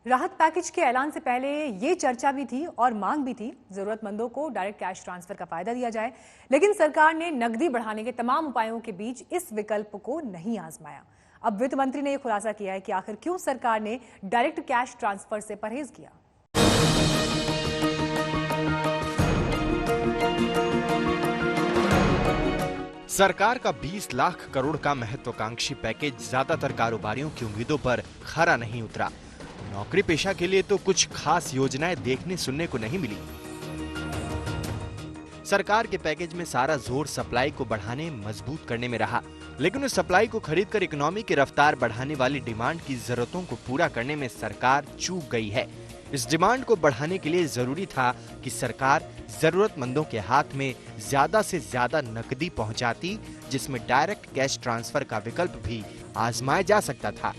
राहत पैकेज के ऐलान से पहले ये चर्चा भी थी और मांग भी थी, जरूरतमंदों को डायरेक्ट कैश ट्रांसफर का फायदा दिया जाए। लेकिन सरकार ने नकदी बढ़ाने के तमाम उपायों के बीच इस विकल्प को नहीं आजमाया। अब वित्त मंत्री ने यह खुलासा किया है कि आखिर क्यों सरकार ने डायरेक्ट कैश ट्रांसफर से परहेज किया। सरकार का 20 लाख करोड़ का महत्वाकांक्षी पैकेज ज्यादातर कारोबारियों की उम्मीदों पर खरा नहीं उतरा। नौकरी पेशा के लिए तो कुछ खास योजनाएं देखने सुनने को नहीं मिली। सरकार के पैकेज में सारा जोर सप्लाई को बढ़ाने, मजबूत करने में रहा, लेकिन उस सप्लाई को खरीदकर इकोनॉमी की रफ्तार बढ़ाने वाली डिमांड की जरूरतों को पूरा करने में सरकार चूक गई है। इस डिमांड को बढ़ाने के लिए जरूरी था कि सरकार जरूरतमंदों के हाथ में ज्यादा से ज्यादा नकदी पहुंचाती, जिसमें डायरेक्ट कैश ट्रांसफर का विकल्प भी आजमाया जा सकता था।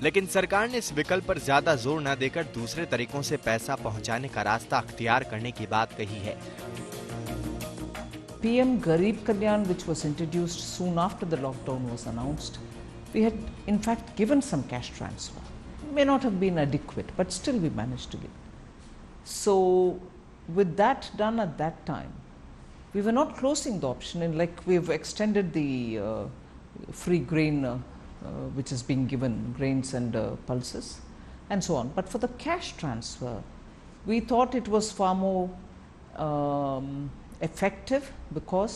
लेकिन सरकार ने इस विकल्प पर ज्यादा जोर न देकर दूसरे तरीकों से पैसा पहुंचाने का रास्ता अख्तियार करने की बात कही है। PM Garib Kalyan, which was introduced soon after the lockdown was announced, we had in fact given some cash transfer. May not have been adequate, but still we managed to give. So with that done at that time, we were not closing the option, and like we've extended the free grain which is being given, grains and pulses and so on. But for the cash transfer, we thought it was far more effective, because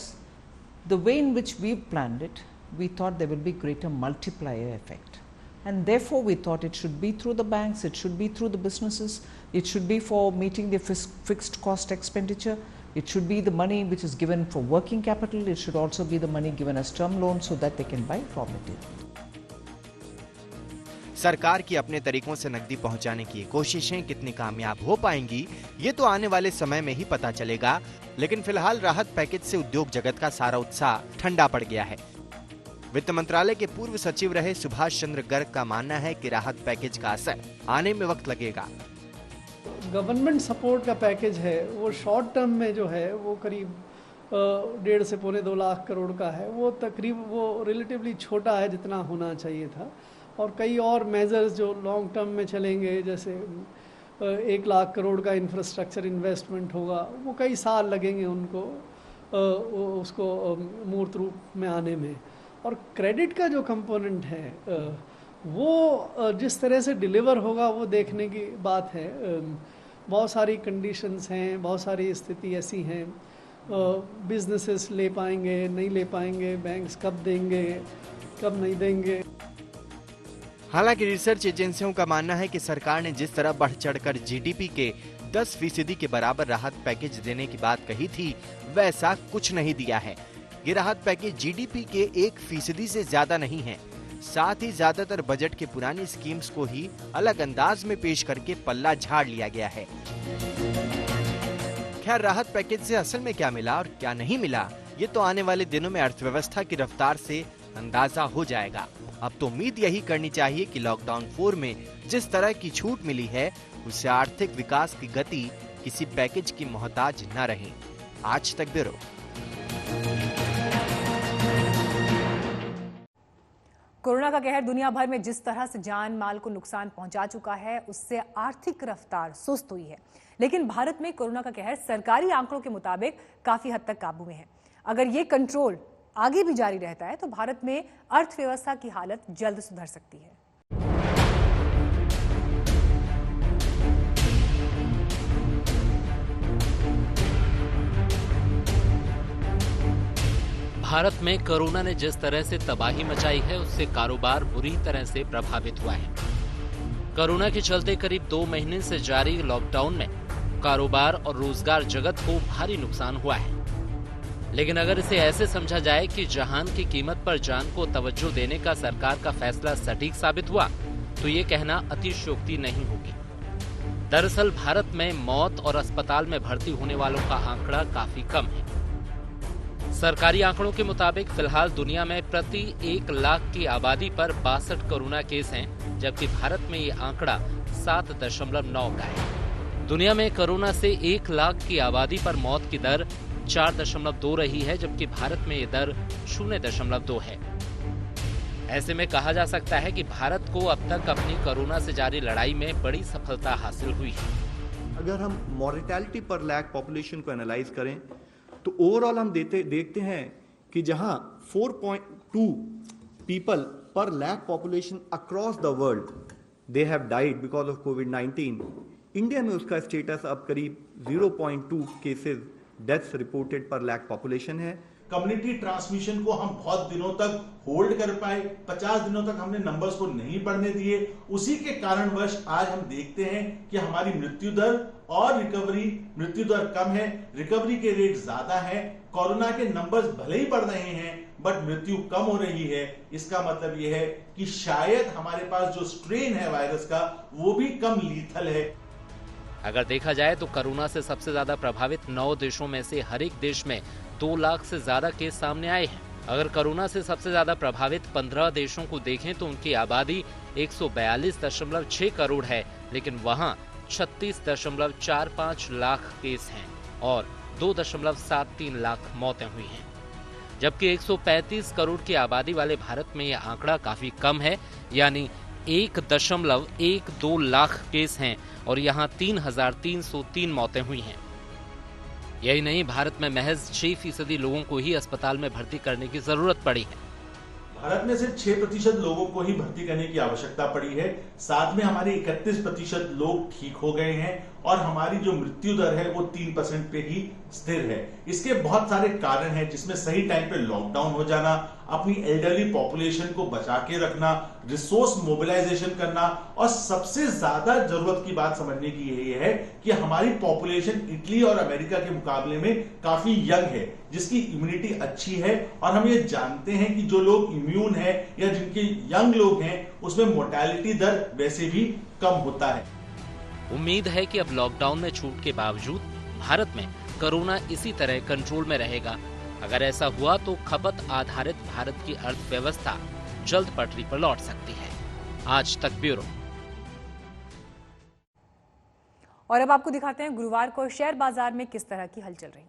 the way in which we planned it, we thought there will be greater multiplier effect, and therefore we thought it should be through the banks, it should be through the businesses, it should be for meeting the fixed cost expenditure, it should be the money which is given for working capital, it should also be the money given as term loans so that they can buy raw material. सरकार की अपने तरीकों से नकदी पहुंचाने की कोशिशें कितनी कामयाब हो पाएंगी, ये तो आने वाले समय में ही पता चलेगा। लेकिन फिलहाल राहत पैकेज से उद्योग जगत का सारा उत्साह ठंडा पड़ गया है। वित्त मंत्रालय के पूर्व सचिव रहे सुभाष चंद्र गर्ग का मानना है कि राहत पैकेज का असर आने में वक्त लगेगा। गवर्नमेंट सपोर्ट का पैकेज है, वो शॉर्ट टर्म में जो है वो करीब 1.5 से पौने 2 लाख करोड़ का है। वो रिलेटिवली छोटा है जितना होना चाहिए था, और कई और मेजर्स जो लॉन्ग टर्म में चलेंगे, जैसे 1 लाख करोड़ का इंफ्रास्ट्रक्चर इन्वेस्टमेंट होगा, वो कई साल लगेंगे उनको उसको मूर्त रूप में आने में। और क्रेडिट का जो कंपोनेंट है वो जिस तरह से डिलीवर होगा वो देखने की बात है। बहुत सारी कंडीशंस हैं, बहुत सारी स्थिति ऐसी हैं, बिजनेसेस ले पाएंगे नहीं ले पाएंगे, बैंक्स कब देंगे कब नहीं देंगे। हालांकि रिसर्च एजेंसियों का मानना है कि सरकार ने जिस तरह बढ़ चढ़कर जीडीपी के 10% के बराबर राहत पैकेज देने की बात कही थी, वैसा कुछ नहीं दिया है। ये राहत पैकेज जीडीपी के 1% से ज्यादा नहीं है। साथ ही ज्यादातर बजट के पुरानी स्कीम्स को ही अलग अंदाज में पेश करके पल्ला झाड़ लिया गया है। खैर, राहत पैकेज से असल में क्या मिला और क्या नहीं मिला, ये तो आने वाले दिनों में अर्थव्यवस्था की रफ्तार से अंदाजा हो जाएगा। अब तो उम्मीद यही करनी चाहिए कि लॉकडाउन 4 में जिस तरह की छूट मिली है, उससे आर्थिक विकास की गति किसी पैकेज की मोहताज न रहे। आज तक ब्यूरो। कोरोना का कहर दुनिया भर में जिस तरह से जान माल को नुकसान पहुंचा चुका है, उससे आर्थिक रफ्तार सुस्त हुई है। लेकिन भारत में कोरोना का कहर सरकारी आंकड़ों के मुताबिक काफी हद तक काबू में है। अगर ये कंट्रोल आगे भी जारी रहता है तो भारत में अर्थव्यवस्था की हालत जल्द सुधर सकती है। भारत में कोरोना ने जिस तरह से तबाही मचाई है, उससे कारोबार बुरी तरह से प्रभावित हुआ है। कोरोना के चलते करीब 2 महीने से जारी लॉकडाउन में कारोबार और रोजगार जगत को भारी नुकसान हुआ है। लेकिन अगर इसे ऐसे समझा जाए कि जहान की कीमत पर जान को तवज्जो देने का सरकार का फैसला सटीक साबित हुआ, तो ये कहना अतिशयोक्ति नहीं होगी। दरअसल भारत में मौत और अस्पताल में भर्ती होने वालों का आंकड़ा काफी कम है। सरकारी आंकड़ों के मुताबिक फिलहाल दुनिया में प्रति 1 लाख की आबादी पर 62 कोरोना केस हैं, जबकि भारत में ये आंकड़ा 7.9 का है। दुनिया में कोरोना से 1 लाख की आबादी पर मौत की दर 4.2 रही है, जबकि भारत में ये दर 0.2 है। ऐसे में कहा जा सकता है कि भारत को अब तक अपनी कोरोना से जारी लड़ाई में बड़ी सफलता हासिल हुई है। अगर हम मॉर्टेलिटी पर लैक पॉपुलेशन को एनालाइज करें तो ओवरऑल हम देखते हैं कि जहां 4.2 people per lakh population across the world they have died because of COVID, nineteen India उसका स्टेटस अब करीब 0.2 cases deaths reported per lakh population है। कम्युनिटी ट्रांसमिशन को हम बहुत दिनों तक होल्ड कर पाए, 50 दिनों तक हमने नंबर्स को नहीं बढ़ने दिए। उसी के कारणवश आज हम देखते हैं कि हमारी मृत्यु दर और मृत्यु दर कम है, रिकवरी के रेट ज्यादा है। कोरोना के नंबर्स भले ही बढ़ रहे हैं बट मृत्यु कम हो रही है। इसका मतलब यह है कि शायद हमारे पास जो स्ट्रेन है वायरस का वो भी कम लीथल है। अगर देखा जाए तो कोरोना से सबसे ज्यादा प्रभावित 9 देशों में से हर एक देश में 2 लाख से ज्यादा केस सामने आए हैं। अगर कोरोना से सबसे ज्यादा प्रभावित 15 देशों को देखें तो उनकी आबादी 142.6 करोड़ है, लेकिन वहां 36.45 लाख केस हैं और 2.73 लाख मौतें हुई हैं। जबकि 135 करोड़ की आबादी वाले भारत में यह आंकड़ा काफी कम है, यानी 1.12 लाख केस हैं और यहाँ 3,303 मौतें हुई हैं। यही नहीं, भारत में महज 6% लोगों को ही अस्पताल में भर्ती करने की जरूरत पड़ी है। भारत में सिर्फ 6% लोगों को ही भर्ती करने की आवश्यकता पड़ी है। साथ में हमारे 31% लोग ठीक हो गए हैं और हमारी जो मृत्यु दर है वो 3% पे ही स्थिर है। इसके बहुत सारे कारण हैं, जिसमें सही टाइम पे लॉकडाउन हो जाना, अपनी एल्डरली पॉपुलेशन को बचा के रखना, रिसोर्स मोबिलाइजेशन करना और सबसे ज्यादा जरूरत की बात समझने की यही है कि हमारी पॉपुलेशन इटली और अमेरिका के मुकाबले में काफी यंग है, जिसकी इम्यूनिटी अच्छी है। और हम ये जानते हैं कि जो लोग इम्यून है या जिनके यंग लोग हैं उसमें मोर्टेलिटी दर वैसे भी कम होता है। उम्मीद है कि अब लॉकडाउन में छूट के बावजूद भारत में कोरोना इसी तरह कंट्रोल में रहेगा। अगर ऐसा हुआ तो खपत आधारित भारत की अर्थव्यवस्था जल्द पटरी पर लौट सकती है। आज तक ब्यूरो। और अब आपको दिखाते हैं गुरुवार को शेयर बाजार में किस तरह की हलचल रही।